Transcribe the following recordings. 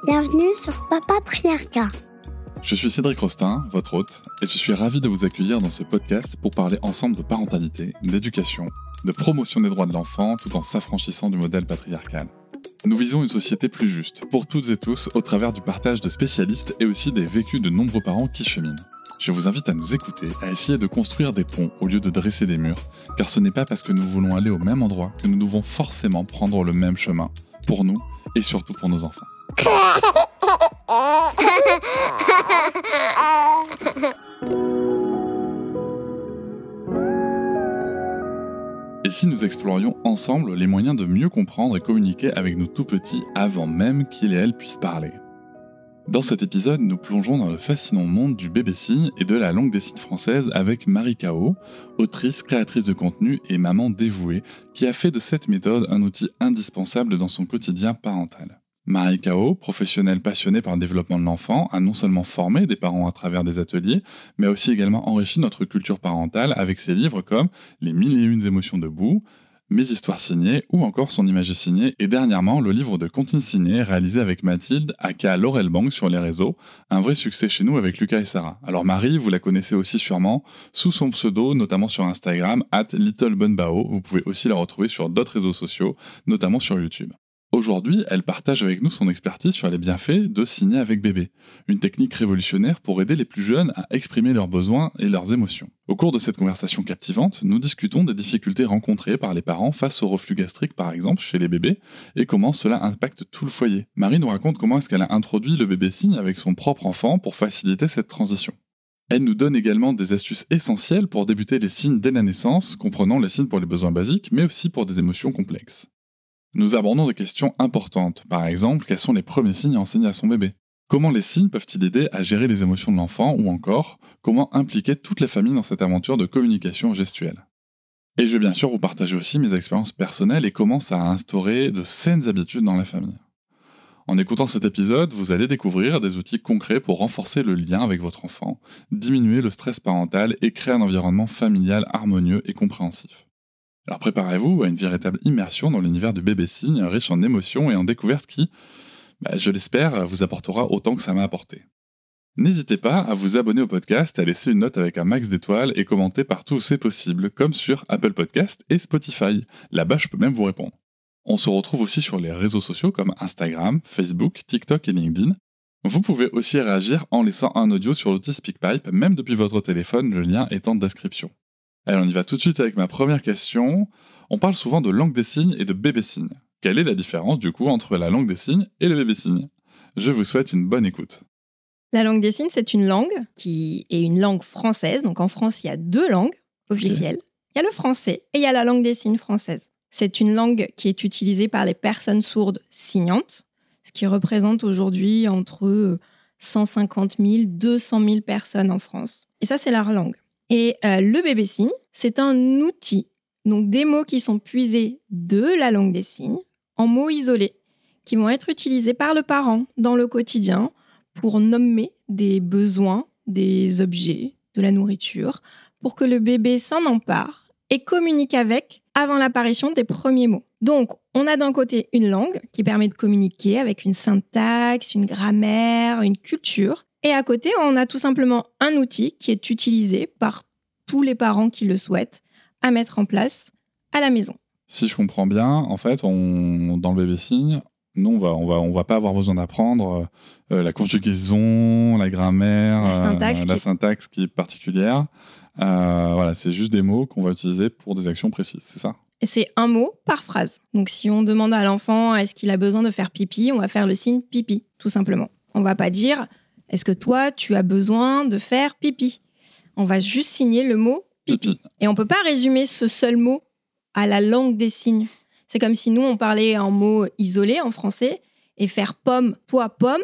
Bienvenue sur Papatriarcat. Je suis Cédric Rostin, votre hôte, et je suis ravi de vous accueillir dans ce podcast pour parler ensemble de parentalité, d'éducation, de promotion des droits de l'enfant tout en s'affranchissant du modèle patriarcal. Nous visons une société plus juste, pour toutes et tous, au travers du partage de spécialistes et aussi des vécus de nombreux parents qui cheminent. Je vous invite à nous écouter, à essayer de construire des ponts au lieu de dresser des murs, car ce n'est pas parce que nous voulons aller au même endroit que nous devons forcément prendre le même chemin, pour nous et surtout pour nos enfants. Et si nous explorions ensemble les moyens de mieux comprendre et communiquer avec nos tout-petits avant même qu'ils et elles puissent parler? Dans cet épisode, nous plongeons dans le fascinant monde du bébé signe et de la langue des signes française avec Marie Cao, autrice, créatrice de contenu et maman dévouée, qui a fait de cette méthode un outil indispensable dans son quotidien parental. Marie Cao, professionnelle passionnée par le développement de l'enfant, a non seulement formé des parents à travers des ateliers, mais a aussi également enrichi notre culture parentale avec ses livres comme Les 1001 émotions debout, Mes histoires signées ou encore son image est signée, et dernièrement le livre de comptines signées réalisé avec Mathilde, aka Laurel Bang sur les réseaux, un vrai succès chez nous avec Lucas et Sarah. Alors Marie, vous la connaissez aussi sûrement sous son pseudo, notamment sur Instagram, @littlebonbao. Vous pouvez aussi la retrouver sur d'autres réseaux sociaux, notamment sur YouTube. Aujourd'hui, elle partage avec nous son expertise sur les bienfaits de signer avec bébé, une technique révolutionnaire pour aider les plus jeunes à exprimer leurs besoins et leurs émotions. Au cours de cette conversation captivante, nous discutons des difficultés rencontrées par les parents face au reflux gastrique par exemple chez les bébés et comment cela impacte tout le foyer. Marie nous raconte comment est-ce qu'elle a introduit le bébé signe avec son propre enfant pour faciliter cette transition. Elle nous donne également des astuces essentielles pour débuter les signes dès la naissance, comprenant les signes pour les besoins basiques mais aussi pour des émotions complexes. Nous abordons des questions importantes, par exemple, quels sont les premiers signes à enseigner à son bébé? Comment les signes peuvent-ils aider à gérer les émotions de l'enfant? Ou encore, comment impliquer toute la famille dans cette aventure de communication gestuelle? Et je vais bien sûr vous partager aussi mes expériences personnelles et comment ça a instauré de saines habitudes dans la famille. En écoutant cet épisode, vous allez découvrir des outils concrets pour renforcer le lien avec votre enfant, diminuer le stress parental et créer un environnement familial harmonieux et compréhensif. Alors préparez-vous à une véritable immersion dans l'univers du bébé signe, riche en émotions et en découvertes qui, je l'espère, vous apportera autant que ça m'a apporté. N'hésitez pas à vous abonner au podcast, à laisser une note avec un max d'étoiles et commenter partout où c'est possible, comme sur Apple Podcast et Spotify. Là-bas, je peux même vous répondre. On se retrouve aussi sur les réseaux sociaux comme Instagram, Facebook, TikTok et LinkedIn. Vous pouvez aussi réagir en laissant un audio sur l'outil SpeakPipe, même depuis votre téléphone, le lien est en description. Allez, on y va tout de suite avec ma première question. On parle souvent de langue des signes et de bébé signe. Quelle est la différence du coup entre la langue des signes et le bébé signe? Je vous souhaite une bonne écoute. La langue des signes, c'est une langue qui est une langue française. Donc en France, il y a 2 langues officielles. Il y a le français et il y a la langue des signes française. C'est une langue qui est utilisée par les personnes sourdes signantes, ce qui représente aujourd'hui entre 150 000 et 200 000 personnes en France. Et ça, c'est leur langue. Et le bébé signe, c'est un outil, donc des mots qui sont puisés de la langue des signes, en mots isolés, qui vont être utilisés par le parent dans le quotidien pour nommer des besoins, des objets, de la nourriture, pour que le bébé s'en empare et communique avec avant l'apparition des premiers mots. Donc, on a d'un côté une langue qui permet de communiquer avec une syntaxe, une grammaire, une culture. Et à côté, on a tout simplement un outil qui est utilisé par tous les parents qui le souhaitent à mettre en place à la maison. Si je comprends bien, en fait, dans le bébé signe, nous, on va pas avoir besoin d'apprendre la conjugaison, la grammaire, la syntaxe qui est particulière. Voilà, c'est juste des mots qu'on va utiliser pour des actions précises, c'est ça? Et c'est un mot par phrase. Donc, si on demande à l'enfant est-ce qu'il a besoin de faire pipi, on va faire le signe pipi, tout simplement. On va pas dire est-ce que toi, tu as besoin de faire pipi? On va juste signer le mot pipi. Et on ne peut pas résumer ce seul mot à la langue des signes. C'est comme si nous, on parlait un mot isolé en français et faire pomme, toi, pomme,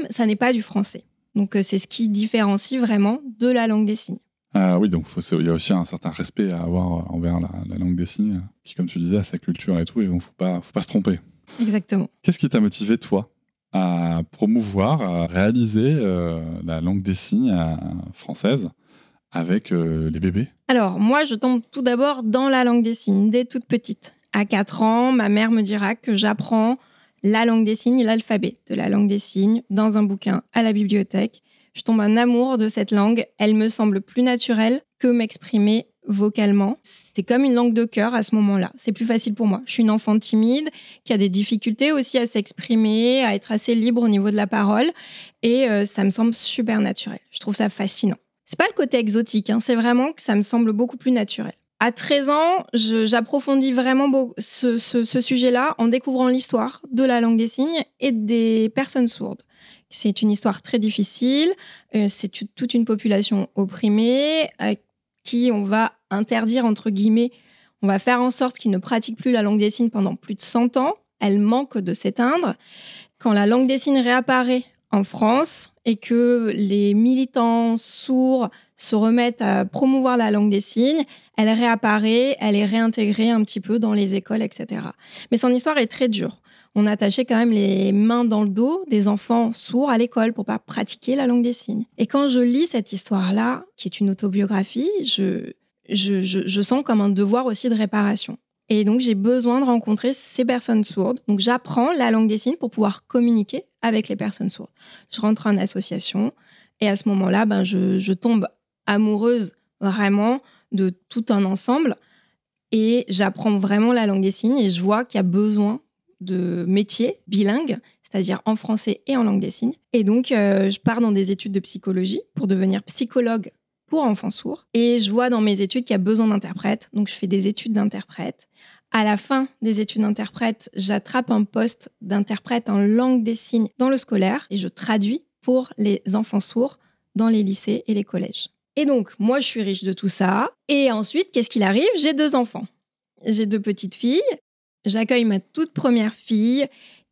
ça n'est pas du français. Donc, c'est ce qui différencie vraiment de la langue des signes. Oui, donc il y a aussi un certain respect à avoir envers la langue des signes, qui, comme tu disais, a sa culture et tout, et donc faut pas se tromper. Exactement. Qu'est-ce qui t'a motivé, toi, à promouvoir, à réaliser la langue des signes française avec les bébés? Alors, moi, je tombe tout d'abord dans la langue des signes, dès toute petite. À 4 ans, ma mère me dira que j'apprends la langue des signes et l'alphabet de la langue des signes dans un bouquin à la bibliothèque. Je tombe en amour de cette langue. Elle me semble plus naturelle que m'exprimer vocalement. C'est comme une langue de cœur à ce moment-là. C'est plus facile pour moi. Je suis une enfant timide qui a des difficultés aussi à s'exprimer, à être assez libre au niveau de la parole. Et ça me semble super naturel. Je trouve ça fascinant. C'est pas le côté exotique, c'est vraiment que ça me semble beaucoup plus naturel. À 13 ans, j'approfondis vraiment ce sujet-là en découvrant l'histoire de la langue des signes et des personnes sourdes. C'est une histoire très difficile, c'est toute une population opprimée à qui on va interdire, entre guillemets, on va faire en sorte qu'ils ne pratiquent plus la langue des signes pendant plus de 100 ans. Elle manque de s'éteindre. Quand la langue des signes réapparaît en France et que les militants sourds se remettent à promouvoir la langue des signes, elle réapparaît, elle est réintégrée un petit peu dans les écoles, etc. Mais son histoire est très dure. On attachait quand même les mains dans le dos des enfants sourds à l'école pour pas pratiquer la langue des signes. Et quand je lis cette histoire-là, qui est une autobiographie, je sens comme un devoir aussi de réparation. Et donc, j'ai besoin de rencontrer ces personnes sourdes. Donc, j'apprends la langue des signes pour pouvoir communiquer avec les personnes sourdes. Je rentre en association et à ce moment-là, je tombe amoureuse vraiment de tout un ensemble et j'apprends vraiment la langue des signes et je vois qu'il y a besoin de métiers bilingues, c'est-à-dire en français et en langue des signes. Et donc, je pars dans des études de psychologie pour devenir psychologue pour enfants sourds. Et je vois dans mes études qu'il y a besoin d'interprètes. Donc, je fais des études d'interprète. À la fin des études d'interprète, j'attrape un poste d'interprète en langue des signes dans le scolaire et je traduis pour les enfants sourds dans les lycées et les collèges. Et donc, moi, je suis riche de tout ça. Et ensuite, qu'est-ce qu'il arrive ? J'ai 2 enfants. J'ai 2 petites filles. J'accueille ma toute première fille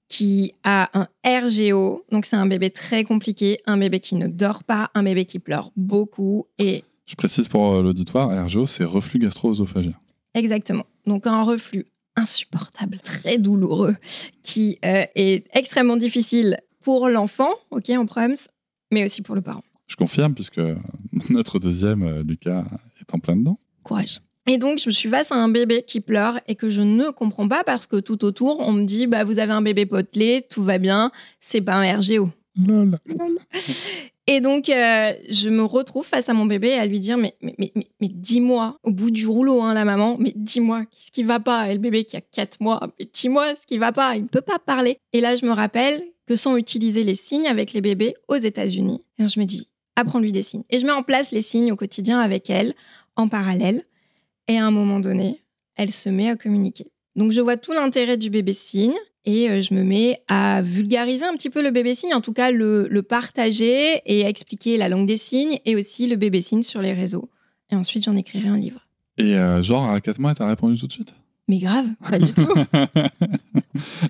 qui a un RGO. Donc, c'est un bébé très compliqué, un bébé qui ne dort pas, un bébé qui pleure beaucoup. Et Je précise pour l'auditoire, RGO, c'est reflux gastro-œsophagien. exactement. Donc, un reflux insupportable, très douloureux, qui est extrêmement difficile pour l'enfant, en PREMS, mais aussi pour le parent. Je confirme, puisque notre deuxième, Lucas, est en plein dedans. Courage. Et donc, je suis face à un bébé qui pleure et que je ne comprends pas parce que tout autour, on me dit « vous avez un bébé potelé, tout va bien, c'est pas un RGO ». Lol. Et donc, je me retrouve face à mon bébé à lui dire mais dis-moi, au bout du rouleau, la maman, mais dis-moi, qu'est-ce qui va pas ? Et le bébé qui a 4 mois, mais dis-moi ce qui va pas, il ne peut pas parler. Et là, je me rappelle que sont utilisés les signes avec les bébés aux États-Unis. Et alors, je me dis, apprends-lui des signes. Et je mets en place les signes au quotidien avec elle, en parallèle. Et à un moment donné, elle se met à communiquer. Donc, je vois tout l'intérêt du bébé signe et je me mets à vulgariser un petit peu le bébé signe, en tout cas le partager et à expliquer la langue des signes et aussi le bébé signe sur les réseaux. Et ensuite, j'en écrirai un livre. Et genre, à 4 mois, t'as répondu tout de suite ? Mais grave, pas du tout.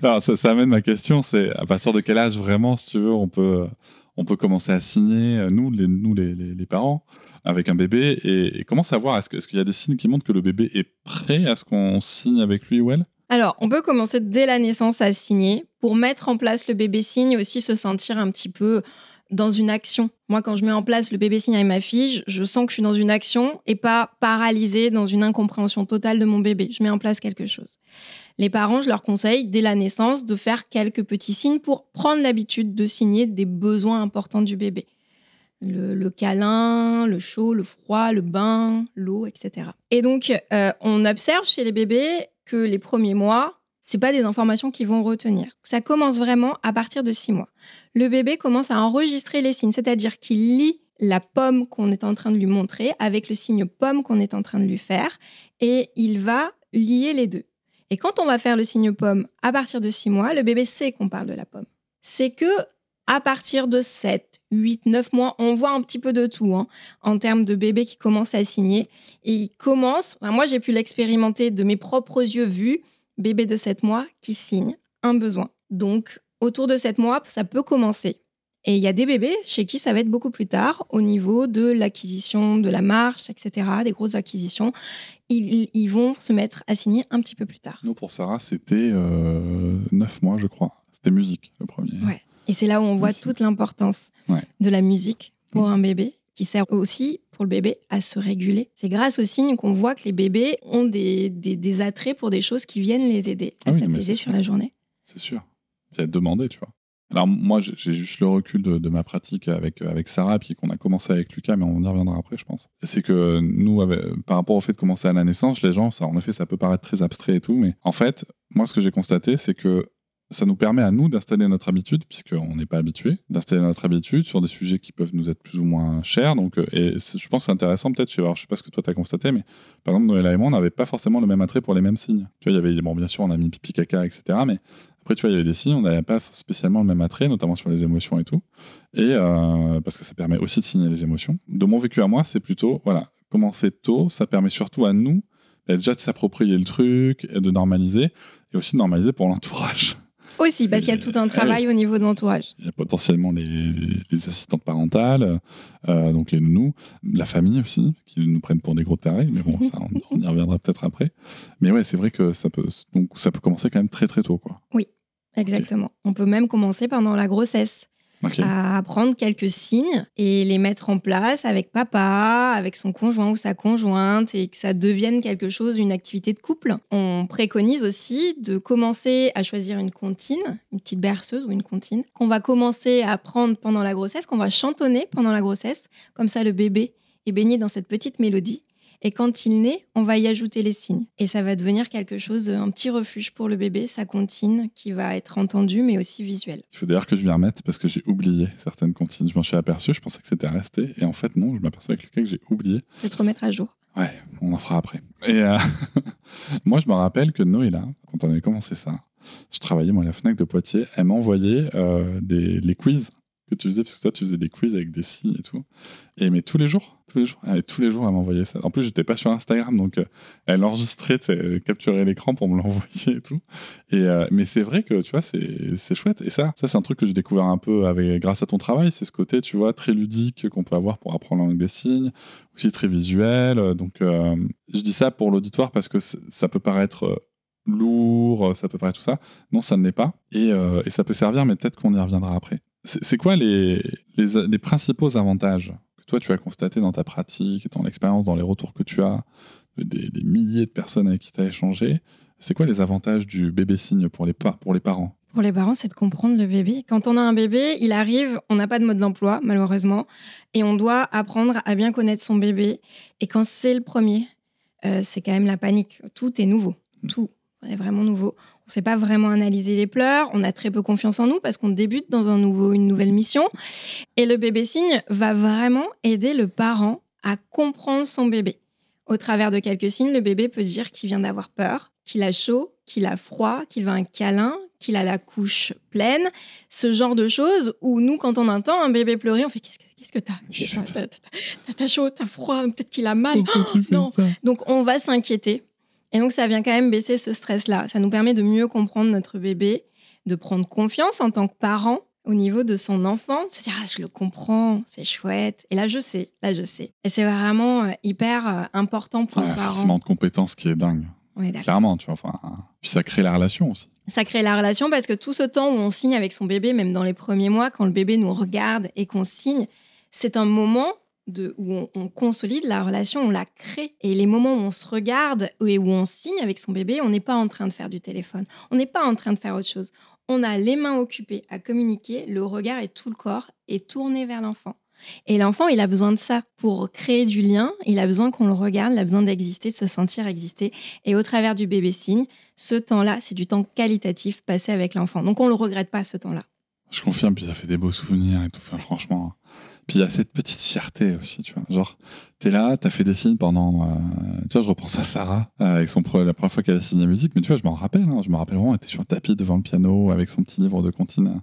Alors, ça amène ma question, c'est à partir de quel âge vraiment, si tu veux, on peut commencer à signer, nous les parents, avec un bébé, et comment savoir, est-ce qu'il y a des signes qui montrent que le bébé est prêt à ce qu'on signe avec lui ou elle ? Alors, on peut commencer dès la naissance à signer pour mettre en place le bébé signe et aussi se sentir un petit peu dans une action. Moi, quand je mets en place le bébé signe avec ma fille, je sens que je suis dans une action et pas paralysée dans une incompréhension totale de mon bébé. Je mets en place quelque chose. Les parents, je leur conseille, dès la naissance, de faire quelques petits signes pour prendre l'habitude de signer des besoins importants du bébé. Le câlin, le chaud, le froid, le bain, l'eau, etc. Et donc, on observe chez les bébés que les premiers mois, c'est pas des informations qu'ils vont retenir. Ça commence vraiment à partir de 6 mois. Le bébé commence à enregistrer les signes, c'est-à-dire qu'il lit la pomme qu'on est en train de lui montrer avec le signe pomme qu'on est en train de lui faire et il va lier les deux. Et quand on va faire le signe pomme à partir de 6 mois, le bébé sait qu'on parle de la pomme. C'est que à partir de 7, 8, 9 mois, on voit un petit peu de tout en termes de bébés qui commencent à signer. Et ils commencent, moi j'ai pu l'expérimenter de mes propres yeux vus, bébé de 7 mois qui signe un besoin. Donc autour de 7 mois, ça peut commencer. Et il y a des bébés chez qui ça va être beaucoup plus tard, au niveau de l'acquisition de la marche, etc., des grosses acquisitions. Ils vont se mettre à signer un petit peu plus tard. Nous, pour Sarah, c'était 9 mois, je crois. C'était musique, le premier. Ouais. Et c'est là où on voit toute l'importance de la musique pour un bébé, qui sert aussi pour le bébé à se réguler. C'est grâce aux signes qu'on voit que les bébés ont des attraits pour des choses qui viennent les aider à s'apaiser sur la journée. C'est sûr. puis à demander, tu vois. Alors moi, j'ai juste le recul de ma pratique avec Sarah, puis qu'on a commencé avec Lucas, mais on y reviendra après, je pense. C'est que nous, par rapport au fait de commencer à la naissance, les gens, ça, en effet, ça peut paraître très abstrait et tout, mais en fait, moi, ce que j'ai constaté, c'est que ça nous permet à nous d'installer notre habitude, puisqu'on n'est pas habitué, d'installer notre habitude sur des sujets qui peuvent nous être plus ou moins chers. Donc, je pense que c'est intéressant, peut-être, je sais pas ce que toi tu as constaté, mais par exemple, Noëlla et moi, on n'avait pas forcément le même attrait pour les mêmes signes. Tu vois, il y avait, bon, bien sûr, on a mis pipi, caca, etc., mais après, tu vois, il y avait des signes, on n'avait pas spécialement le même attrait, notamment sur les émotions et tout, et parce que ça permet aussi de signer les émotions. De mon vécu à moi, c'est plutôt, voilà, commencer tôt, ça permet surtout à nous, déjà de s'approprier le truc, et de normaliser, et aussi de normaliser pour l'entourage. Aussi, parce qu'il y a tout un travail au niveau de l'entourage. Il y a potentiellement les assistantes parentales, donc les nounous, la famille aussi, qui nous prennent pour des gros tarés, mais bon, ça, on y reviendra peut-être après. Mais ouais, c'est vrai que ça peut commencer quand même très très tôt, quoi. Oui, exactement. Okay. On peut même commencer pendant la grossesse. Okay. À apprendre quelques signes et les mettre en place avec papa, avec son conjoint ou sa conjointe, et que ça devienne quelque chose, une activité de couple. On préconise aussi de commencer à choisir une comptine, une petite berceuse ou une comptine, qu'on va commencer à apprendre pendant la grossesse, qu'on va chantonner pendant la grossesse. Comme ça, le bébé est baigné dans cette petite mélodie. Et quand il naît, on va y ajouter les signes. Et ça va devenir quelque chose, un petit refuge pour le bébé, sa comptine, qui va être entendue, mais aussi visuelle. Il faut d'ailleurs que je m'y remette parce que j'ai oublié certaines comptines. Je m'en suis aperçu, je pensais que c'était resté. Et en fait, non, je m'aperçois avec Lucas que j'ai oublié. Je vais te remettre à jour. Ouais, on en fera après. Et moi, je me rappelle que Noëlla, quand on avait commencé ça, je travaillais moi à la Fnac de Poitiers, elle m'envoyait les quiz que tu faisais, parce que toi, tu faisais des quiz avec des signes et tout. Et mais tous les jours, elle m'envoyait ça. En plus, j'étais pas sur Instagram, donc elle enregistrait, elle capturait l'écran pour me l'envoyer et tout. Et mais c'est vrai que, tu vois, c'est chouette. Et ça, c'est un truc que j'ai découvert un peu grâce à ton travail. C'est ce côté, tu vois, très ludique qu'on peut avoir pour apprendre la langue des signes, aussi très visuel. Donc, je dis ça pour l'auditoire parce que ça peut paraître lourd, ça peut paraître tout ça. Non, ça ne l'est pas. Et ça peut servir, mais peut-être qu'on y reviendra après. C'est quoi les principaux avantages que toi tu as constatés dans ta pratique, dans l'expérience, dans les retours que tu as des milliers de personnes avec qui tu as échangé? C'est quoi les avantages du bébé signe pour les parents? Pour les parents, c'est de comprendre le bébé. Quand on a un bébé, il arrive, on n'a pas de mode d'emploi, malheureusement, et on doit apprendre à bien connaître son bébé. Et quand c'est le premier, c'est quand même la panique. Tout est nouveau, tout est vraiment nouveau. On ne sait pas vraiment analyser les pleurs, on a très peu confiance en nous parce qu'on débute dans une nouvelle mission. Et le bébé signe va vraiment aider le parent à comprendre son bébé. Au travers de quelques signes, le bébé peut dire qu'il vient d'avoir peur, qu'il a chaud, qu'il a froid, qu'il veut un câlin, qu'il a la couche pleine. Ce genre de choses où nous, quand on entend un bébé pleurer, on fait qu'est-ce que t'as ? T'as chaud, t'as froid, peut-être qu'il a mal. Oh, non. Donc on va s'inquiéter. Et donc, ça vient quand même baisser ce stress-là. Ça nous permet de mieux comprendre notre bébé, de prendre confiance en tant que parent au niveau de son enfant, de se dire « Ah, je le comprends, c'est chouette. » Et là, je sais. Et c'est vraiment hyper important pour le parent. C'est un sentiment de compétence qui est dingue. Ouais, clairement, tu vois. Puis ça crée la relation aussi. Ça crée la relation parce que tout ce temps où on signe avec son bébé, même dans les premiers mois, quand le bébé nous regarde et qu'on signe, c'est un moment où on consolide la relation, on la crée. Et les moments où on se regarde et où on signe avec son bébé, on n'est pas en train de faire du téléphone. On n'est pas en train de faire autre chose. On a les mains occupées à communiquer, le regard et tout le corps est tourné vers l'enfant. Et l'enfant, il a besoin de ça pour créer du lien. Il a besoin qu'on le regarde, il a besoin d'exister, de se sentir exister. Et au travers du bébé signe, ce temps-là, c'est du temps qualitatif passé avec l'enfant. Donc, on ne le regrette pas, ce temps-là. Je confirme, puis ça fait des beaux souvenirs et tout. Enfin, franchement... Puis il y a cette petite fierté aussi, tu vois. Genre, t'es là, t'as fait des signes pendant... tu vois, je repense à Sarah, avec la première fois qu'elle a signé la musique, mais tu vois, je m'en rappelle. Je me rappelle vraiment, elle était sur le tapis devant le piano, avec son petit livre de comptine.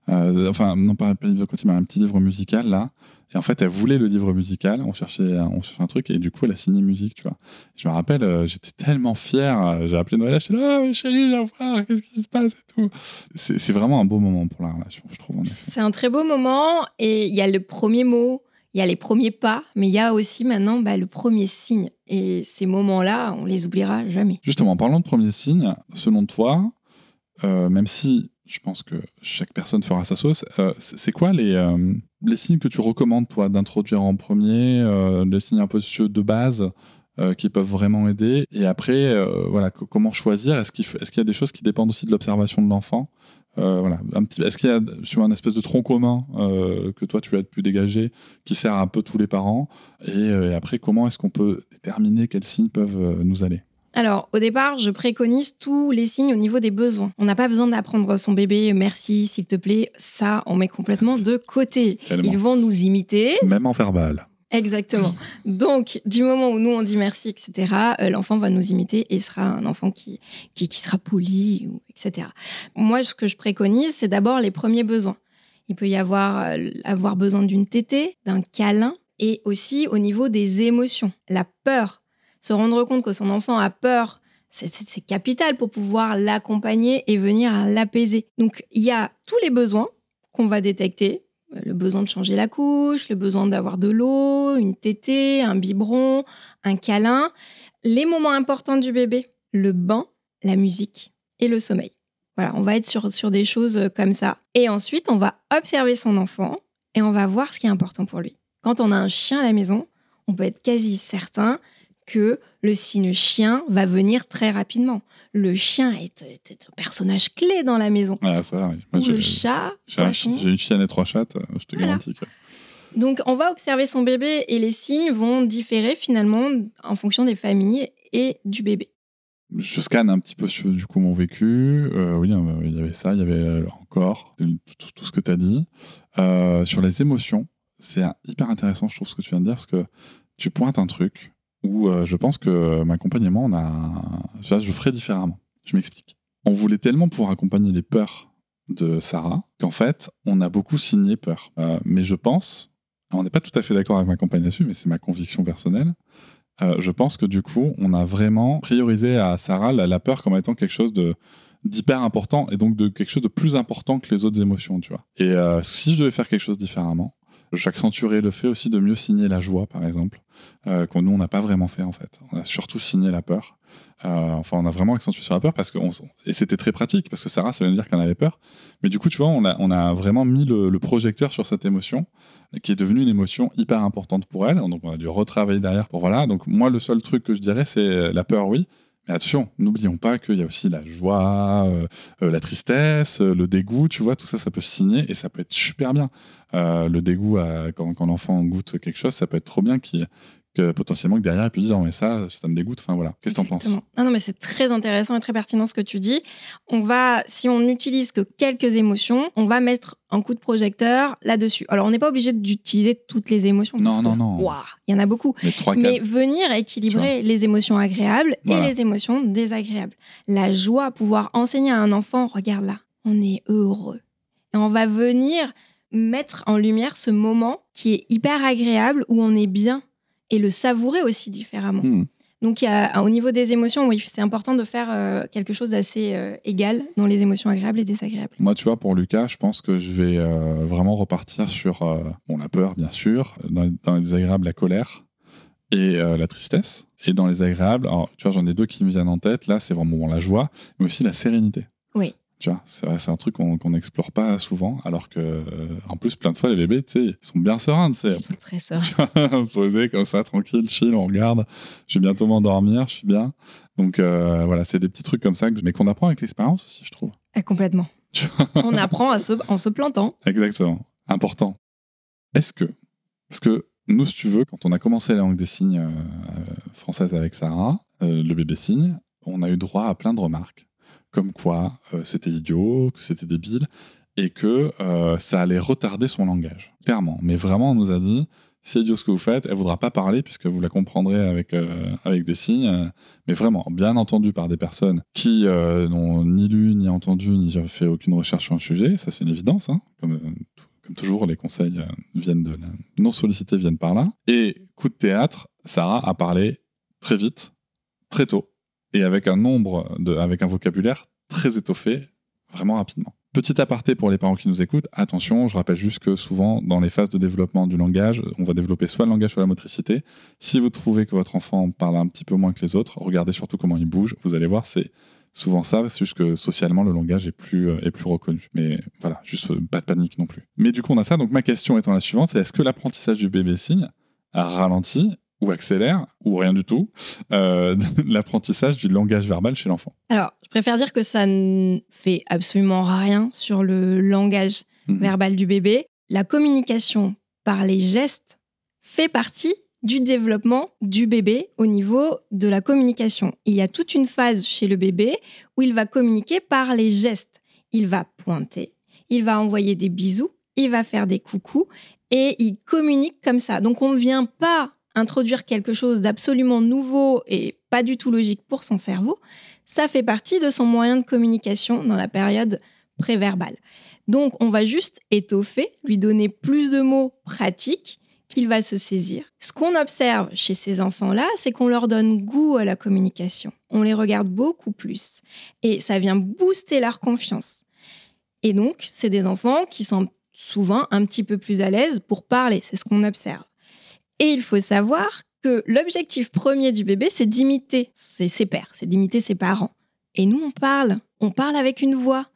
Enfin, non pas un livre de comptine, mais un petit livre musical, là. Et en fait, elle voulait le livre musical, on cherchait un truc, et du coup, elle a signé musique, tu vois. Je me rappelle, j'étais tellement fier, j'ai appelé Noëlla, j'étais là, mais chérie, viens voir, qu'est-ce qui se passe et tout. C'est vraiment un beau moment pour la relation, je trouve. C'est un très beau moment, et il y a le premier mot, il y a les premiers pas, mais il y a aussi maintenant le premier signe. Et ces moments-là, on les oubliera jamais. Justement, en parlant de premier signe, selon toi, même si je pense que chaque personne fera sa sauce, c'est quoi les signes que tu recommandes, toi, d'introduire en premier, les signes un peu de base qui peuvent vraiment aider? Et après, comment choisir? Est-ce qu'il y a des choses qui dépendent aussi de l'observation de l'enfant? Voilà, est-ce qu'il y a sur un espèce de tronc commun que toi tu as pu dégager qui sert à un peu tous les parents et après comment est-ce qu'on peut déterminer quels signes peuvent nous aller? Alors, au départ, je préconise tous les signes au niveau des besoins. On n'a pas besoin d'apprendre son bébé, merci, s'il te plaît. Ça, on met complètement de côté. Tellement. Ils vont nous imiter. Même en verbal. Exactement. Donc, du moment où nous, on dit merci, etc., l'enfant va nous imiter et sera un enfant qui sera poli, etc. Moi, ce que je préconise, c'est d'abord les premiers besoins. Il peut y avoir besoin d'une tétée, d'un câlin, et aussi au niveau des émotions. La peur. Se rendre compte que son enfant a peur, c'est capital pour pouvoir l'accompagner et venir l'apaiser. Donc, il y a tous les besoins qu'on va détecter. Le besoin de changer la couche, le besoin d'avoir de l'eau, une tétée, un biberon, un câlin. Les moments importants du bébé, le bain, la musique et le sommeil. Voilà, on va être sur des choses comme ça. Et ensuite, on va observer son enfant et on va voir ce qui est important pour lui. Quand on a un chien à la maison, on peut être quasi certain que le signe chien va venir très rapidement. Le chien est un personnage clé dans la maison. Ah, ça, oui. Moi, Ou le chat, poisson. J'ai une chienne et 3 chattes, je te garantis que... Donc, on va observer son bébé et les signes vont différer finalement en fonction des familles et du bébé. Je scanne un petit peu sur du coup mon vécu. Oui, il y avait ça, il y avait encore tout ce que tu as dit. Sur les émotions, c'est hyper intéressant, je trouve, ce que tu viens de dire, parce que tu pointes un truc où je pense que ma compagne et moi, je ferais différemment. Je m'explique. On voulait tellement pouvoir accompagner les peurs de Sarah qu'en fait, on a beaucoup signé peur. Mais je pense, on n'est pas tout à fait d'accord avec ma compagne là-dessus, mais c'est ma conviction personnelle, je pense que du coup, on a vraiment priorisé à Sarah la peur comme étant quelque chose d'hyper important et donc de quelque chose de plus important que les autres émotions, tu vois. Et si je devais faire quelque chose différemment, j'accentuerais le fait aussi de mieux signer la joie, par exemple, qu'on nous, on n'a pas vraiment fait, en fait. On a surtout signé la peur. On a vraiment accentué sur la peur et c'était très pratique, parce que Sarah, ça veut dire qu'elle avait peur. Mais du coup, tu vois, on a vraiment mis le projecteur sur cette émotion, qui est devenue une émotion hyper importante pour elle. Donc, on a dû retravailler derrière pour voilà. Donc, moi, le seul truc que je dirais, c'est la peur, oui. Mais attention, n'oublions pas qu'il y a aussi la joie, la tristesse, le dégoût, tu vois, tout ça, ça peut se signer et ça peut être super bien. Le dégoût, quand l'enfant goûte quelque chose, ça peut être trop bien que potentiellement que derrière, il peut dire mais ça me dégoûte. Enfin voilà, qu'est-ce que t'en penses? Non, mais c'est très intéressant et très pertinent ce que tu dis. Si on n'utilise que quelques émotions, on va mettre un coup de projecteur là-dessus. Alors, on n'est pas obligé d'utiliser toutes les émotions. Non. Il y en a beaucoup. Mais venir équilibrer les émotions agréables Voilà. et les émotions désagréables. La joie, pouvoir enseigner à un enfant, regarde là, on est heureux. Et on va venir mettre en lumière ce moment qui est hyper agréable, où on est bien, et le savourer aussi différemment. Donc, au niveau des émotions, oui, c'est important de faire quelque chose d'assez égal dans les émotions agréables et désagréables. Moi, tu vois, pour Lucas, je pense que je vais vraiment repartir sur la peur, bien sûr, dans les désagréables, la colère et la tristesse. Et dans les agréables, alors, tu vois, j'en ai deux qui me viennent en tête. Là, c'est vraiment la joie, mais aussi la sérénité. Oui. Tu vois, c'est vrai, c'est un truc qu'on n'explore pas souvent, alors que, en plus, plein de fois, les bébés, tu sais, ils sont bien sereins, tu sais. Ils sont très sereins. Posés comme ça, tranquille, chill, on regarde. Je vais bientôt m'endormir, je suis bien. Donc, voilà, c'est des petits trucs comme ça, mais qu'on apprend avec l'expérience aussi, je trouve. Complètement. On apprend en se plantant. Exactement. Important. Parce que nous, si tu veux, quand on a commencé la langue des signes française avec Sarah, le bébé signe, on a eu droit à plein de remarques. Comme quoi c'était idiot, que c'était débile, et que ça allait retarder son langage, clairement. Mais vraiment, on nous a dit, c'est idiot ce que vous faites, elle ne voudra pas parler, puisque vous la comprendrez avec des signes, mais vraiment, bien entendu par des personnes qui n'ont ni lu, ni entendu, ni fait aucune recherche sur un sujet, ça c'est une évidence, hein, comme toujours, les conseils non sollicités viennent par là. Et coup de théâtre, Sarah a parlé très vite, très tôt, et avec un vocabulaire très étoffé, vraiment rapidement. Petit aparté pour les parents qui nous écoutent, attention, je rappelle juste que souvent, dans les phases de développement du langage, on va développer soit le langage, soit la motricité. Si vous trouvez que votre enfant parle un petit peu moins que les autres, regardez surtout comment il bouge. Vous allez voir, c'est souvent ça, c'est juste que socialement, le langage est plus reconnu. Mais voilà, juste pas de panique non plus. Mais du coup, on a ça. Donc ma question étant la suivante, c'est est-ce que l'apprentissage du bébé signe a ralenti ou accélère, ou rien du tout, l'apprentissage du langage verbal chez l'enfant? Alors, je préfère dire que ça ne fait absolument rien sur le langage verbal du bébé. La communication par les gestes fait partie du développement du bébé au niveau de la communication. Il y a toute une phase chez le bébé où il va communiquer par les gestes. Il va pointer, il va envoyer des bisous, il va faire des coucous et il communique comme ça. Donc, on ne vient pas introduire quelque chose d'absolument nouveau et pas du tout logique pour son cerveau. Ça fait partie de son moyen de communication dans la période préverbale. Donc, on va juste étoffer, lui donner plus de mots pratiques qu'il va se saisir. Ce qu'on observe chez ces enfants-là, c'est qu'on leur donne goût à la communication. On les regarde beaucoup plus et ça vient booster leur confiance. Et donc, c'est des enfants qui sont souvent un petit peu plus à l'aise pour parler. C'est ce qu'on observe. Et il faut savoir que l'objectif premier du bébé, c'est d'imiter ses pères, c'est d'imiter ses parents. Et nous, on parle avec une voix.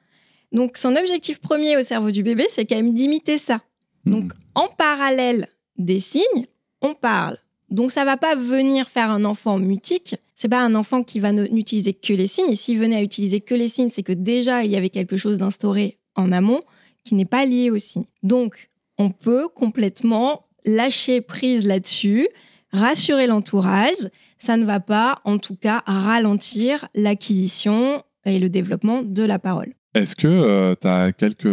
Donc, son objectif premier au cerveau du bébé, c'est quand même d'imiter ça. Donc, en parallèle des signes, on parle. Donc, ça ne va pas venir faire un enfant mutique. Ce n'est pas un enfant qui va n'utiliser que les signes. Et s'il venait à utiliser que les signes, c'est que déjà, il y avait quelque chose d'instauré en amont qui n'est pas lié aux signes. Donc, on peut complètement lâcher prise là-dessus, rassurer l'entourage. Ça ne va pas, en tout cas, ralentir l'acquisition et le développement de la parole. Est-ce que tu as quelques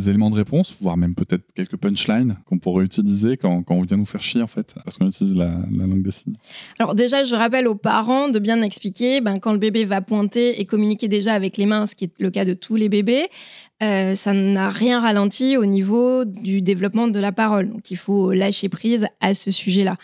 éléments de réponse, voire même peut-être quelques punchlines qu'on pourrait utiliser quand on vient nous faire chier, en fait, parce qu'on utilise la langue des signes? Alors déjà, je rappelle aux parents de bien expliquer quand le bébé va pointer et communiquer déjà avec les mains, ce qui est le cas de tous les bébés, ça n'a rien ralenti au niveau du développement de la parole. Donc, il faut lâcher prise à ce sujet-là.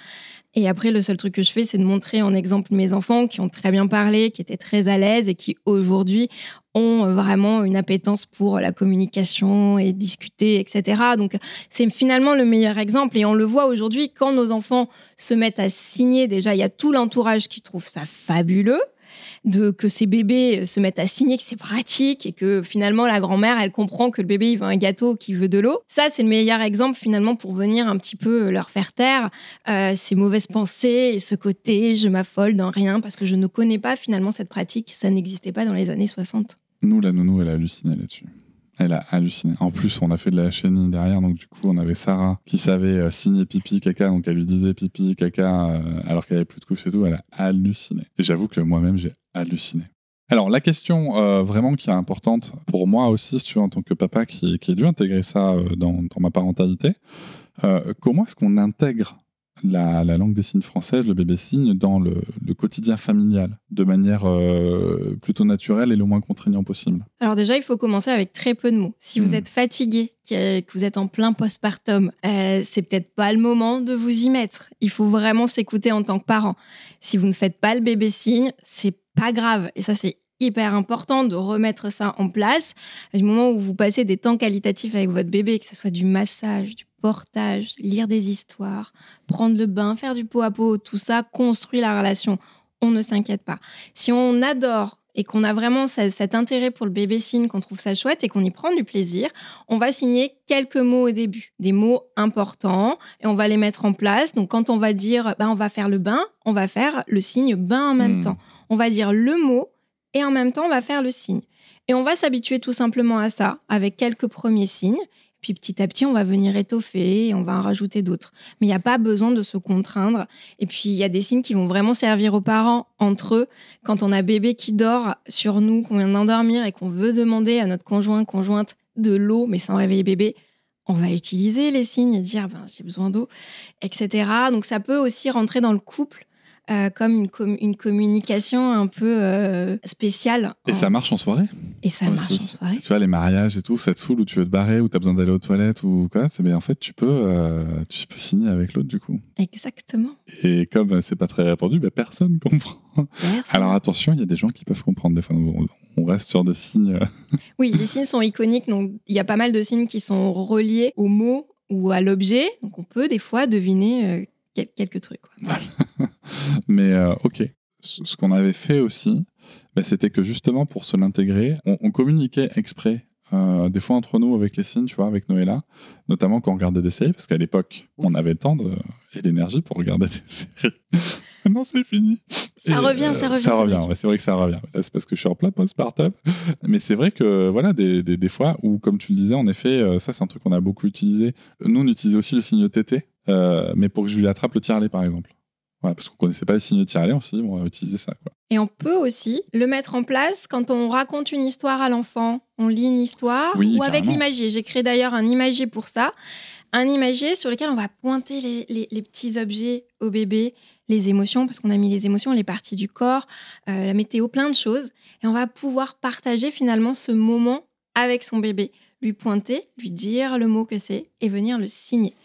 Et après, le seul truc que je fais, c'est de montrer en exemple mes enfants qui ont très bien parlé, qui étaient très à l'aise et qui, aujourd'hui, ont vraiment une appétence pour la communication et discuter, etc. Donc, c'est finalement le meilleur exemple. Et on le voit aujourd'hui, quand nos enfants se mettent à signer, déjà, il y a tout l'entourage qui trouve ça fabuleux. Que ces bébés se mettent à signer, que c'est pratique et que finalement la grand-mère, elle comprend que le bébé, il veut un gâteau, qu'il veut de l'eau. Ça, c'est le meilleur exemple finalement pour venir un petit peu leur faire taire ces mauvaises pensées et ce côté « je m'affole d'un rien » parce que je ne connais pas finalement cette pratique. Ça n'existait pas dans les années 60. Nous, la nounou, elle a halluciné là-dessus. Elle a halluciné. En plus, on a fait de la chenille derrière, donc du coup, on avait Sarah qui savait signer pipi, caca, donc elle lui disait pipi, caca, alors qu'elle avait plus de couches et tout. Elle a halluciné. Et j'avoue que moi-même, j'ai halluciné. Alors, la question vraiment qui est importante pour moi aussi, si tu vois, en tant que papa qui a dû intégrer ça dans ma parentalité, comment est-ce qu'on intègre la langue des signes française, le bébé signe, dans le quotidien familial, de manière plutôt naturelle et le moins contraignant possible? Alors déjà, il faut commencer avec très peu de mots. Si vous êtes fatigué, que vous êtes en plein postpartum, c'est peut-être pas le moment de vous y mettre. Il faut vraiment s'écouter en tant que parent. Si vous ne faites pas le bébé signe, c'est pas grave. Et ça, c'est hyper important de remettre ça en place. Du moment où vous passez des temps qualitatifs avec votre bébé, que ce soit du massage, du portage, lire des histoires, prendre le bain, faire du pot à pot, tout ça construit la relation. On ne s'inquiète pas. Si on adore et qu'on a vraiment cet intérêt pour le bébé signe, qu'on trouve ça chouette et qu'on y prend du plaisir, on va signer quelques mots au début, des mots importants, et on va les mettre en place. Donc quand on va dire on va faire le bain, on va faire le signe bain en même temps. On va dire le mot et en même temps on va faire le signe. Et on va s'habituer tout simplement à ça avec quelques premiers signes. Puis petit à petit, on va venir étoffer et on va en rajouter d'autres. Mais il n'y a pas besoin de se contraindre. Et puis, il y a des signes qui vont vraiment servir aux parents entre eux. Quand on a bébé qui dort sur nous, qu'on vient d'endormir et qu'on veut demander à notre conjointe de l'eau, mais sans réveiller bébé, on va utiliser les signes et dire j'ai besoin d'eau, etc. Donc, ça peut aussi rentrer dans le couple comme une communication un peu spéciale. Et ça marche en soirée? Et ça marche en soirée. Tu vois, les mariages et tout, ça te saoule ou tu veux te barrer ou tu as besoin d'aller aux toilettes ou quoi, mais en fait, tu peux signer avec l'autre du coup. Exactement. Et comme c'est pas très répandu, personne comprend. Personne. Alors attention, il y a des gens qui peuvent comprendre des fois. On reste sur des signes. Oui, les signes sont iconiques, donc il y a pas mal de signes qui sont reliés au mot ou à l'objet, donc on peut des fois deviner quelques trucs. Quoi. Mais ok, ce qu'on avait fait aussi, c'était que justement pour se l'intégrer, on communiquait exprès des fois entre nous avec les signes, tu vois, avec Noëlla, notamment quand on regardait des séries, parce qu'à l'époque, on avait le temps et l'énergie pour regarder des séries. Maintenant, c'est fini. Ça revient. Ouais, c'est vrai que ça revient. Là, c'est parce que je suis en plein postpartum. Mais c'est vrai que, voilà, des fois où, comme tu le disais, en effet, ça, c'est un truc qu'on a beaucoup utilisé. Nous, on utilisait aussi le signe tété, mais pour que je lui attrape le tire-lait, par exemple. Voilà, parce qu'on connaissait pas les signes de tire-lait, on s'est dit, on va utiliser ça, quoi. Et on peut aussi le mettre en place quand on raconte une histoire à l'enfant. On lit une histoire ou avec l'imagier. J'ai créé d'ailleurs un imagier pour ça. Un imagier sur lequel on va pointer les petits objets au bébé, les émotions, parce qu'on a mis les émotions, les parties du corps, la météo, plein de choses. Et on va pouvoir partager finalement ce moment avec son bébé. Lui pointer, lui dire le mot que c'est et venir le signer.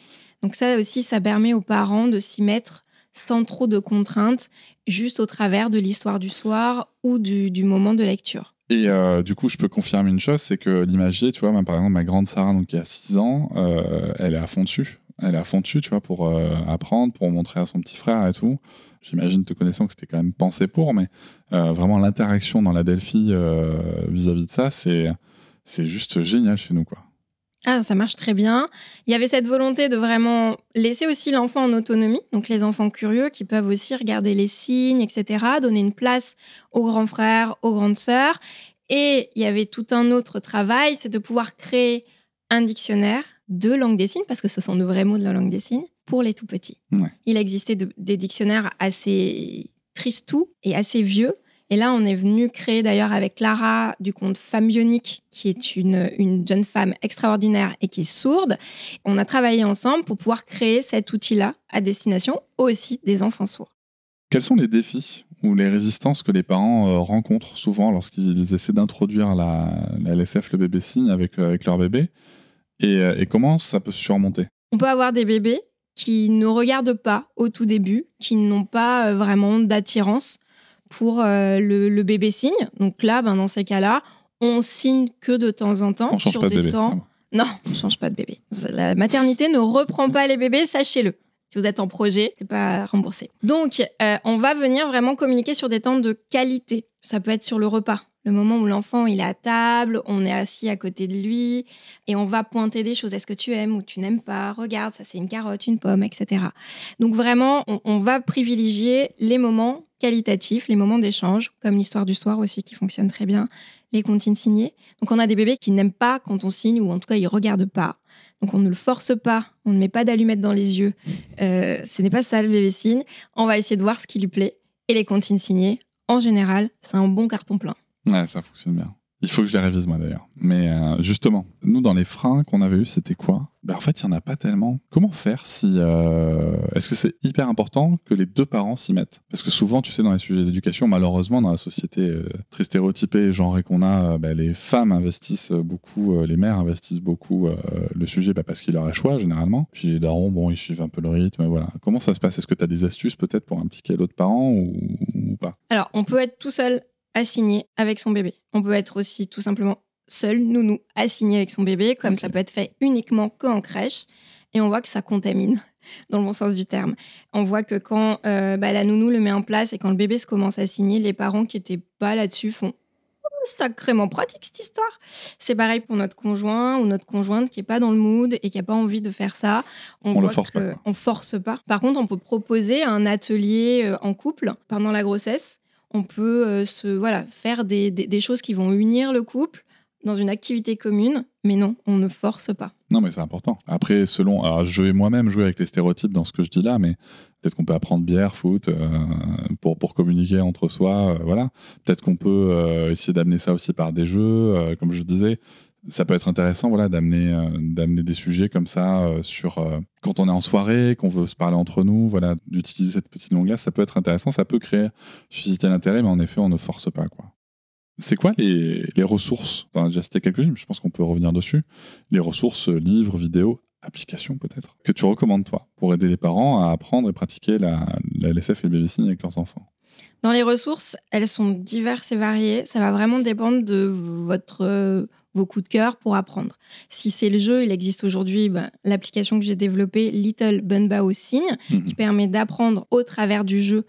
Donc ça aussi, ça permet aux parents de s'y mettre sans trop de contraintes, juste au travers de l'histoire du soir ou du moment de lecture. Et du coup, je peux confirmer une chose, c'est que l'imagier, tu vois, par exemple, ma grande Sarah, donc, qui a 6 ans, elle est à fond dessus. Elle est à fond dessus, tu vois, pour apprendre, pour montrer à son petit frère et tout. J'imagine, te connaissant, que c'était quand même pensé pour, mais vraiment l'interaction dans la Delphi vis-à-vis de ça, c'est juste génial chez nous, quoi. Ah, ça marche très bien. Il y avait cette volonté de vraiment laisser aussi l'enfant en autonomie, donc les enfants curieux qui peuvent aussi regarder les signes, etc., donner une place aux grands frères, aux grandes sœurs. Et il y avait tout un autre travail, c'est de pouvoir créer un dictionnaire de langue des signes, parce que ce sont de vrais mots de la langue des signes, pour les tout petits. Ouais. Il existait des dictionnaires assez tristous et assez vieux. Et là, on est venu créer d'ailleurs avec Clara du compte Femme Bionique, qui est une jeune femme extraordinaire et qui est sourde. On a travaillé ensemble pour pouvoir créer cet outil-là à destination aussi des enfants sourds. Quels sont les défis ou les résistances que les parents rencontrent souvent lorsqu'ils essaient d'introduire la LSF, le bébé signe, avec leur bébé, et comment ça peut se surmonter? On peut avoir des bébés qui ne regardent pas au tout début, qui n'ont pas vraiment d'attirance pour le bébé signe. Donc là, dans ces cas-là, on signe que de temps en temps. On change pas de bébé. Non, on ne change pas de bébé. La maternité ne reprend pas les bébés, sachez-le. Si vous êtes en projet, c'est pas remboursé. Donc, on va venir vraiment communiquer sur des temps de qualité. Ça peut être sur le repas. Le moment où l'enfant il est à table, on est assis à côté de lui et on va pointer des choses. Est-ce que tu aimes ou tu n'aimes pas? Regarde, ça c'est une carotte, une pomme, etc. Donc vraiment, on va privilégier les moments qualitatifs, les moments d'échange, comme l'histoire du soir aussi qui fonctionne très bien, les comptines signées. Donc on a des bébés qui n'aiment pas quand on signe ou en tout cas ils ne regardent pas. Donc on ne le force pas, on ne met pas d'allumettes dans les yeux. Ce n'est pas ça le bébé signe. On va essayer de voir ce qui lui plaît. Et les comptines signées, en général, c'est un bon carton plein. Ouais, ça fonctionne bien. Il faut que je les révise, moi, d'ailleurs. Mais justement, nous, dans les freins qu'on avait eus, c'était quoi? En fait, il n'y en a pas tellement. Comment faire si... Est-ce que c'est hyper important que les deux parents s'y mettent? Parce que souvent, tu sais, dans les sujets d'éducation, malheureusement, dans la société très stéréotypée et genrée qu'on a, les femmes investissent beaucoup, les mères investissent beaucoup le sujet parce qu'il leur a choix, généralement. Puis les darons, ils suivent un peu le rythme, voilà. Comment ça se passe? Est-ce que tu as des astuces, peut-être, pour impliquer l'autre parent ou pas? Alors, on peut être tout seul assigné avec son bébé. On peut être aussi tout simplement seul, nounou, assigné avec son bébé, comme ça peut être fait uniquement qu'en crèche. Et on voit que ça contamine, dans le bon sens du terme. On voit que quand la nounou le met en place et quand le bébé se commence à signer, les parents qui n'étaient pas là-dessus font « sacrément pratique cette histoire !» C'est pareil pour notre conjoint ou notre conjointe qui n'est pas dans le mood et qui n'a pas envie de faire ça. On le force pas. On force pas. Par contre, on peut proposer un atelier en couple pendant la grossesse. On peut faire des choses qui vont unir le couple dans une activité commune, mais non, on ne force pas. Non, mais c'est important. Après, alors je vais moi-même jouer avec les stéréotypes dans ce que je dis là, mais peut-être qu'on peut apprendre bière, foot, pour communiquer entre soi, voilà. Peut-être qu'on peut essayer d'amener ça aussi par des jeux, comme je disais. Ça peut être intéressant, voilà, d'amener des sujets comme ça sur quand on est en soirée, qu'on veut se parler entre nous, voilà, d'utiliser cette petite langue-là, ça peut être intéressant, ça peut susciter l'intérêt, mais en effet, on ne force pas, quoi. C'est quoi les ressources? On a déjà cité quelques-unes, je pense qu'on peut revenir dessus. Les ressources, livres, vidéos, applications peut-être, que tu recommandes toi, pour aider les parents à apprendre et pratiquer la LSF et le baby-sign avec leurs enfants? Dans les ressources, elles sont diverses et variées. Ça va vraiment dépendre de vos coups de cœur pour apprendre. Si c'est le jeu, il existe aujourd'hui l'application que j'ai développée, Little Bunbao Sign, qui permet d'apprendre au travers du jeu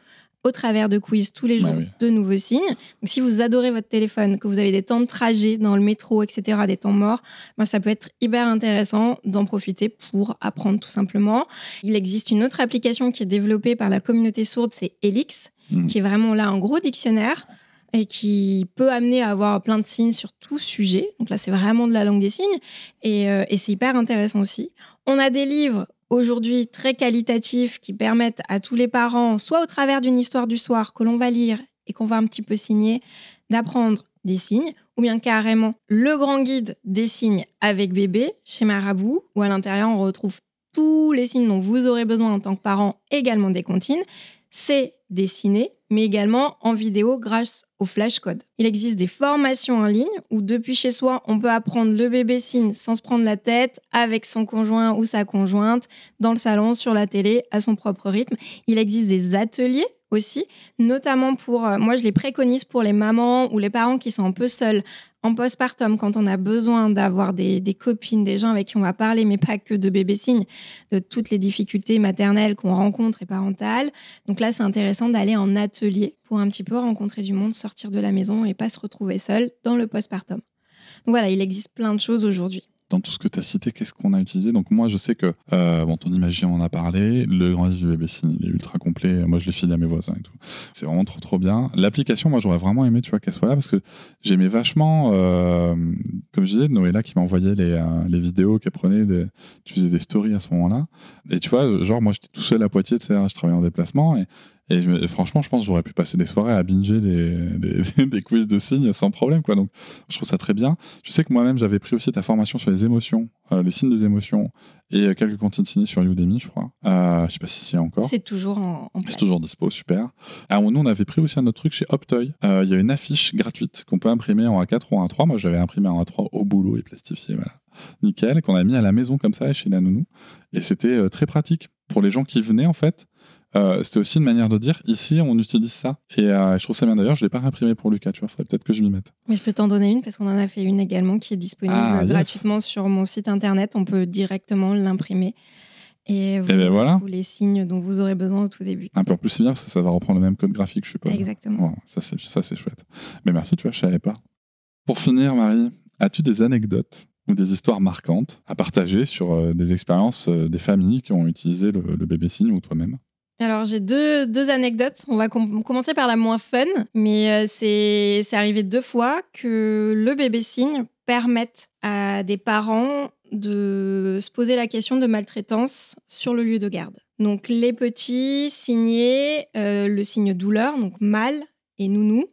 au travers de quiz tous les jours de nouveaux signes. Donc, si vous adorez votre téléphone, que vous avez des temps de trajet dans le métro, etc., des temps morts, ça peut être hyper intéressant d'en profiter pour apprendre tout simplement. Il existe une autre application qui est développée par la communauté sourde, c'est Elix, qui est vraiment là un gros dictionnaire et qui peut amener à avoir plein de signes sur tout sujet. Donc là, c'est vraiment de la langue des signes et c'est hyper intéressant aussi. On a des livres aujourd'hui très qualitatifs qui permettent à tous les parents, soit au travers d'une histoire du soir que l'on va lire et qu'on va un petit peu signer, d'apprendre des signes, ou bien carrément le grand guide des signes avec bébé chez Marabout, où à l'intérieur on retrouve tous les signes dont vous aurez besoin en tant que parent, également des comptines. C'est dessiné, mais également en vidéo grâce au flashcode. Il existe des formations en ligne où depuis chez soi, on peut apprendre le bébé signe sans se prendre la tête, avec son conjoint ou sa conjointe, dans le salon, sur la télé, à son propre rythme. Il existe des ateliers aussi, notamment pour, moi je les préconise pour les mamans ou les parents qui sont un peu seuls en postpartum, quand on a besoin d'avoir des copines, des gens avec qui on va parler, mais pas que de bébé signe, de toutes les difficultés maternelles qu'on rencontre et parentales. Donc là, c'est intéressant d'aller en atelier pour un petit peu rencontrer du monde, sortir de la maison et pas se retrouver seul dans le postpartum. Donc voilà, il existe plein de choses aujourd'hui. Dans tout ce que tu as cité, qu'est-ce qu'on a utilisé? Donc moi, je sais que, ton Imagie en a parlé, le grand livre du bébé signe, il est ultra complet. Moi, je l'ai filé à mes voisins et tout. C'est vraiment trop, trop bien. L'application, moi, j'aurais vraiment aimé, tu vois, qu'elle soit là parce que j'aimais vachement, comme je disais, Noëlla qui m'envoyait les vidéos qu'elle prenait, tu faisais des stories à ce moment-là. Et tu vois, genre, moi, j'étais tout seul à Poitiers, tu sais, je travaillais en déplacement et franchement, je pense que j'aurais pu passer des soirées à binger des quiz de signes sans problème, quoi. Donc, je trouve ça très bien. Je sais que moi-même, j'avais pris aussi ta formation sur les émotions, les signes des émotions, et quelques comptines signées sur Udemy, je crois. Je sais pas si c'est encore. C'est toujours en place. C'est toujours dispo, super. Alors, nous, on avait pris aussi un autre truc chez Optoy. Il y a une affiche gratuite qu'on peut imprimer en A4 ou en A3. Moi, j'avais imprimé en A3 au boulot et plastifié, voilà. Nickel, qu'on a mis à la maison comme ça, chez la nounou. Et c'était très pratique pour les gens qui venaient, en fait. C'était aussi une manière de dire, ici, on utilise ça. Et je trouve ça bien d'ailleurs, je ne l'ai pas imprimé pour Lucas, tu vois, il faudrait peut-être que je m'y mette. Mais je peux t'en donner une parce qu'on en a fait une également qui est disponible gratuitement sur mon site internet. On peut directement l'imprimer. Et vous avez voilà. tous les signes dont vous aurez besoin au tout début. Un peu plus, c'est bien, ça va reprendre le même code graphique, je suppose. Exactement. Ouais, ça, c'est chouette. Mais merci, tu vois, je ne savais pas. Pour finir, Marie, as-tu des anecdotes ou des histoires marquantes à partager sur des expériences des familles qui ont utilisé le bébé signe ou toi-même? Alors, j'ai deux anecdotes. On va commencer par la moins fun, mais c'est arrivé 2 fois que le bébé signe permette à des parents de se poser la question de maltraitance sur le lieu de garde. Donc, les petits signaient le signe douleur, donc mal et nounou.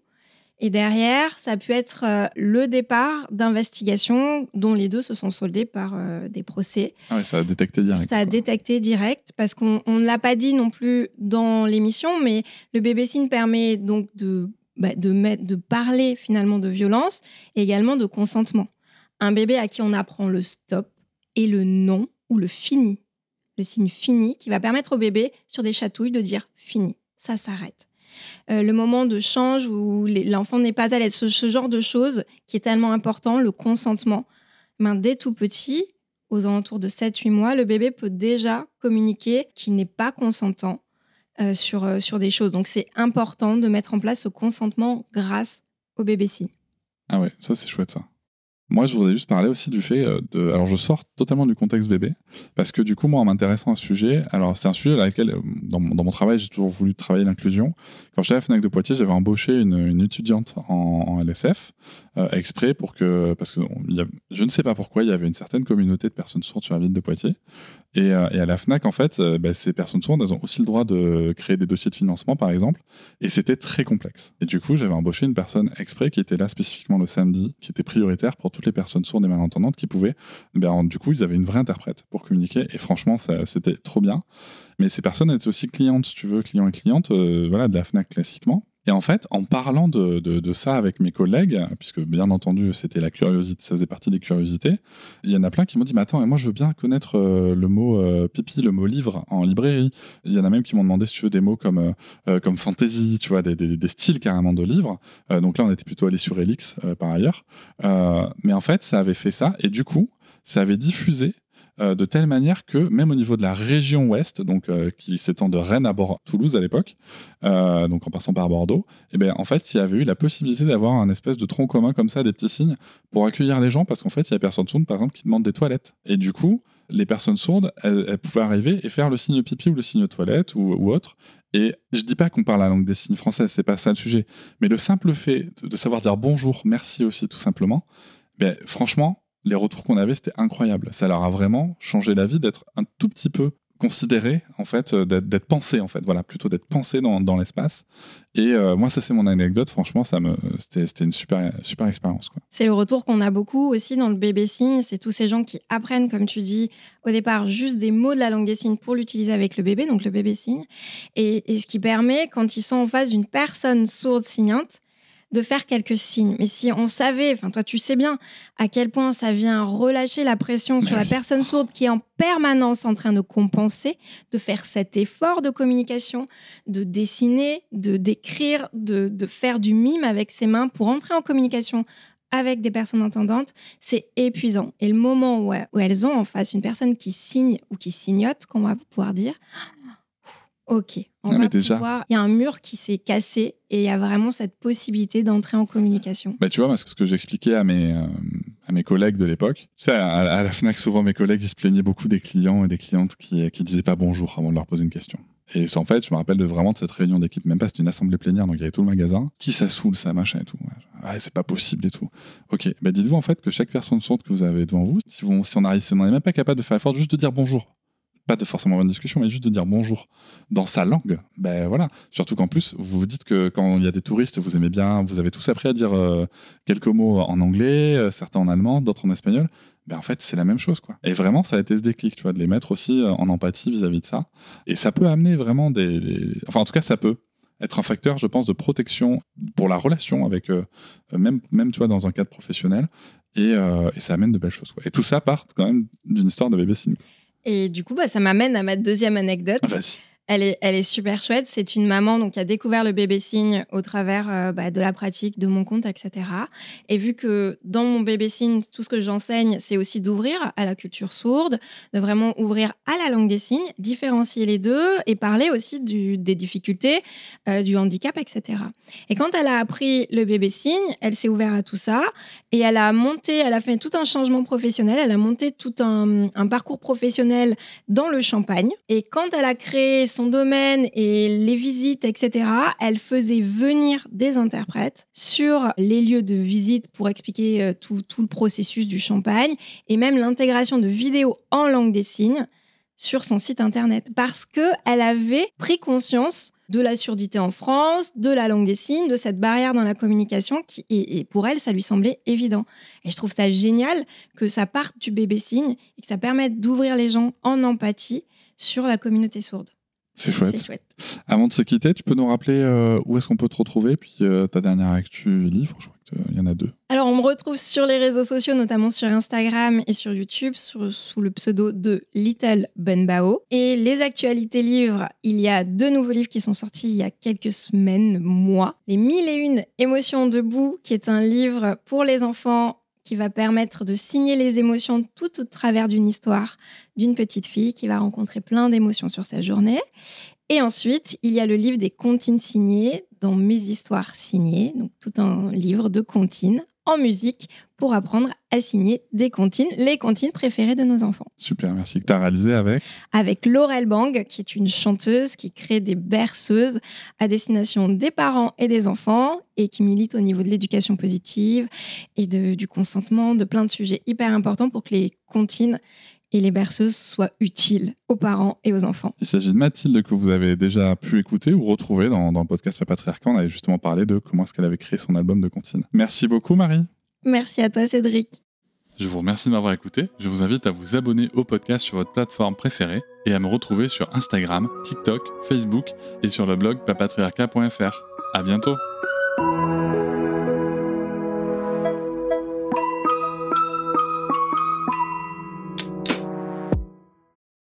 Et derrière, ça a pu être le départ d'investigations dont les 2 se sont soldées par des procès. Ah oui, ça a détecté direct. Ça a détecté direct parce qu'on ne l'a pas dit non plus dans l'émission, mais le bébé signe permet donc de parler finalement de violence et également de consentement. Un bébé à qui on apprend le stop et le non ou le fini. Le signe fini qui va permettre au bébé, sur des chatouilles, de dire fini, ça s'arrête. Le moment de change où l'enfant n'est pas à l'aise, ce genre de choses qui est tellement important, le consentement. Dès tout petit, aux alentours de 7-8 mois, le bébé peut déjà communiquer qu'il n'est pas consentant sur des choses. Donc c'est important de mettre en place ce consentement grâce au bébé signe. Ah ouais, ça c'est chouette ça. Moi, je voudrais juste parler aussi du fait Alors, je sors totalement du contexte bébé, parce que du coup, moi, en m'intéressant à ce sujet, alors c'est un sujet dans lequel, dans mon travail, j'ai toujours voulu travailler l'inclusion. Quand j'étais à la FNAC de Poitiers, j'avais embauché une étudiante en LSF, exprès parce que je ne sais pas pourquoi, il y avait une certaine communauté de personnes sourdes sur la ville de Poitiers. Et à la FNAC, en fait, ces personnes sourdes, elles ont aussi le droit de créer des dossiers de financement, par exemple. Et c'était très complexe. Et du coup, j'avais embauché une personne exprès qui était là spécifiquement le samedi, qui était prioritaire pour toutes les personnes sourdes et malentendantes qui pouvaient... du coup, ils avaient une vraie interprète pour communiquer. Et franchement, c'était trop bien. Mais ces personnes étaient aussi clientes, si tu veux, clients et clientes, de la FNAC classiquement. Et en fait, en parlant de ça avec mes collègues, puisque bien entendu, c'était la curiosité, ça faisait partie des curiosités, il y en a plein qui m'ont dit « Mais attends, moi je veux bien connaître le mot pipi, le mot livre en librairie. » Il y en a même qui m'ont demandé, si tu veux, des mots comme fantasy, tu vois, des styles carrément de livres. Donc là, on était plutôt allé sur Elix, par ailleurs. Mais en fait, ça avait fait ça, et du coup, ça avait diffusé de telle manière que même au niveau de la région ouest, donc qui s'étend de Rennes à Toulouse à l'époque, donc en passant par Bordeaux, et ben en fait il y avait eu la possibilité d'avoir un espèce de tronc commun comme ça, des petits signes pour accueillir les gens, parce qu'en fait il y a personne sourde par exemple qui demande des toilettes, et du coup les personnes sourdes elles pouvaient arriver et faire le signe pipi ou le signe toilette ou autre. Et je dis pas qu'on parle la langue des signes française, c'est pas ça le sujet, mais le simple fait de savoir dire bonjour, merci aussi tout simplement, ben franchement les retours qu'on avait, c'était incroyable. Ça leur a vraiment changé la vie d'être un tout petit peu considéré, en fait, d'être pensé, en fait. Voilà, plutôt d'être pensé dans l'espace. Et moi, ça, c'est mon anecdote. Franchement, c'était une super expérience, quoi. C'est le retour qu'on a beaucoup aussi dans le bébé signe. C'est tous ces gens qui apprennent, comme tu dis, au départ, juste des mots de la langue des signes pour l'utiliser avec le bébé, donc le bébé signe. Et ce qui permet, quand ils sont en face d'une personne sourde signante, de faire quelques signes. Mais si on savait, enfin toi tu sais bien à quel point ça vient relâcher la pression sur la personne sourde qui est en permanence en train de compenser, de faire cet effort de communication, de dessiner, de d'écrire, de faire du mime avec ses mains pour entrer en communication avec des personnes entendantes, c'est épuisant. Et le moment où elles ont en face une personne qui signe ou qui signote, qu'on va pouvoir dire... Ok, on va pouvoir... Il y a un mur qui s'est cassé et il y a vraiment cette possibilité d'entrer en communication. Bah, tu vois, ce que j'expliquais à mes collègues de l'époque, tu sais, à la FNAC, souvent mes collègues ils se plaignaient beaucoup des clients et des clientes qui disaient pas bonjour avant de leur poser une question. Et en fait, je me rappelle vraiment de cette réunion d'équipe, même pas, c'était une assemblée plénière, donc il y avait tout le magasin. Qui ça saoule, ça, machin et tout. Ouais, c'est pas possible et tout. Ok, bah dites-vous en fait que chaque personne sourde que vous avez devant vous, si on n'en est même pas capable de faire l'effort juste de dire bonjour, pas de forcément avoir une discussion, mais juste de dire bonjour dans sa langue, ben voilà. Surtout qu'en plus, vous vous dites que quand il y a des touristes, vous aimez bien, vous avez tous appris à dire quelques mots en anglais, certains en allemand, d'autres en espagnol. Ben en fait, c'est la même chose, quoi. Et vraiment, ça a été ce déclic, tu vois, de les mettre aussi en empathie vis-à-vis de ça. Et ça peut amener vraiment enfin, en tout cas, ça peut être un facteur, je pense, de protection pour la relation avec, même tu vois, dans un cadre professionnel. Et ça amène de belles choses, quoi. Et tout ça part quand même d'une histoire de bébé signe. Et du coup, ça m'amène à ma deuxième anecdote. Vas-y. Elle est super chouette. C'est une maman donc, qui a découvert le bébé signe au travers de la pratique, de mon compte, etc. Et vu que dans mon bébé signe, tout ce que j'enseigne, c'est aussi d'ouvrir à la culture sourde, de vraiment ouvrir à la langue des signes, différencier les deux et parler aussi des difficultés, du handicap, etc. Et quand elle a appris le bébé signe, elle s'est ouverte à tout ça et elle a fait tout un changement professionnel, elle a monté tout un parcours professionnel dans le Champagne. Et quand elle a créé son domaine et les visites, etc., elle faisait venir des interprètes sur les lieux de visite pour expliquer tout le processus du Champagne et même l'intégration de vidéos en langue des signes sur son site internet parce qu'elle avait pris conscience de la surdité en France, de la langue des signes, de cette barrière dans la communication et pour elle, ça lui semblait évident. Et je trouve ça génial que ça parte du bébé signe et que ça permette d'ouvrir les gens en empathie sur la communauté sourde. C'est chouette. Avant de se quitter, tu peux nous rappeler où est-ce qu'on peut te retrouver, puis ta dernière actu livre, je crois qu'il y en a 2. Alors, on me retrouve sur les réseaux sociaux, notamment sur Instagram et sur YouTube, sous le pseudo de Little Bunbao. Et les actualités livres, il y a 2 nouveaux livres qui sont sortis il y a quelques semaines, mois. Les 1001 émotions debout, qui est un livre pour les enfants qui va permettre de signer les émotions tout au travers d'une histoire d'une petite fille qui va rencontrer plein d'émotions sur sa journée. Et ensuite, il y a le livre des comptines signées, dans Mes histoires signées, donc tout un livre de comptines en musique pour apprendre à signer des comptines, les comptines préférées de nos enfants. Super, merci. Que tu as réalisé avec Laurel Bang, qui est une chanteuse qui crée des berceuses à destination des parents et des enfants et qui milite au niveau de l'éducation positive et du consentement, de plein de sujets hyper importants pour que les comptines et les berceuses soient utiles aux parents et aux enfants. Il s'agit de Mathilde que vous avez déjà pu écouter ou retrouver dans le podcast Papatriarcat. On avait justement parlé de comment est-ce qu'elle avait créé son album de comptines. Merci beaucoup Marie. Merci à toi Cédric. Je vous remercie de m'avoir écouté. Je vous invite à vous abonner au podcast sur votre plateforme préférée et à me retrouver sur Instagram, TikTok, Facebook et sur le blog papatriarcat.fr. À bientôt.